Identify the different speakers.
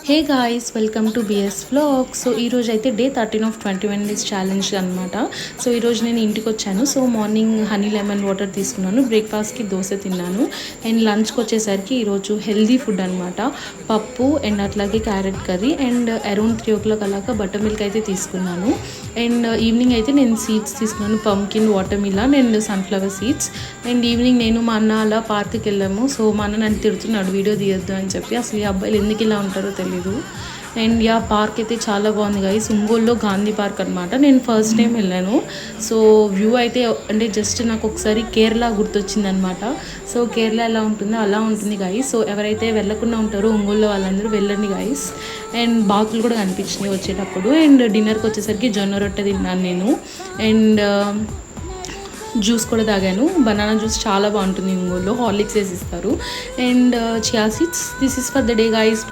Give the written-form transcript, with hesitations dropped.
Speaker 1: Hey guys, welcome to BS vlog. So ఈరోజు అయితే day 13 of 21 days challenge అనమాట. So ఈరోజు నేను ఇంటికి వచ్చాను. So morning honey lemon water తీసుకున్నాను, బ్రేక్ఫాస్ట్కి దోశ తిన్నాను, అండ్ లంచ్కి వచ్చేసరికి ఈరోజు హెల్దీ ఫుడ్ అనమాట. పప్పు అండ్ అట్లాగే carrot curry and around 3 o'clock అలాగా బటర్ మిల్క్ అయితే తీసుకున్నాను. అండ్ ఈవినింగ్ అయితే నేను సీడ్స్ తీసుకున్నాను, pumpkin, water melon and sunflower seeds. And evening నేను మా అన్న అలా పార్క్కి వెళ్ళాము. సో మా అన్న నన్ను తిడుతున్నాడు వీడియో తీయొద్దు అని చెప్పి. అసలు ఈ అబ్బాయిలు ఎందుకు ఇలా ఉంటారో తెలీదు. అండ్ యా, పార్క్ అయితే చాలా బాగుంది గైస్. ఒంగోలులో గాంధీ పార్క్ అనమాట. నేను ఫస్ట్ టైం వెళ్ళాను. సో వ్యూ అయితే అంటే జస్ట్ నాకు ఒకసారి కేరళ గుర్తొచ్చింది అనమాట. సో కేరళ ఎలా ఉంటుందో అలా ఉంటుంది గైస్. సో ఎవరైతే వెళ్ళకుండా ఉంటారో ఒంగోలులో వాళ్ళందరూ వెళ్ళండి గైస్. అండ్ బాతులు కూడా కనిపించినాయి వచ్చేటప్పుడు. అండ్ డిన్నర్కి వచ్చేసరికి జొన్న రొట్టె తిన్నాను నేను. అండ్ జ్యూస్ కూడా తాగాను. బనానా జ్యూస్ చాలా బాగుంటుంది ఒంగోలులో, హార్లిక్స్ వేసి ఇస్తారు. And chia seeds. This is for the day guys.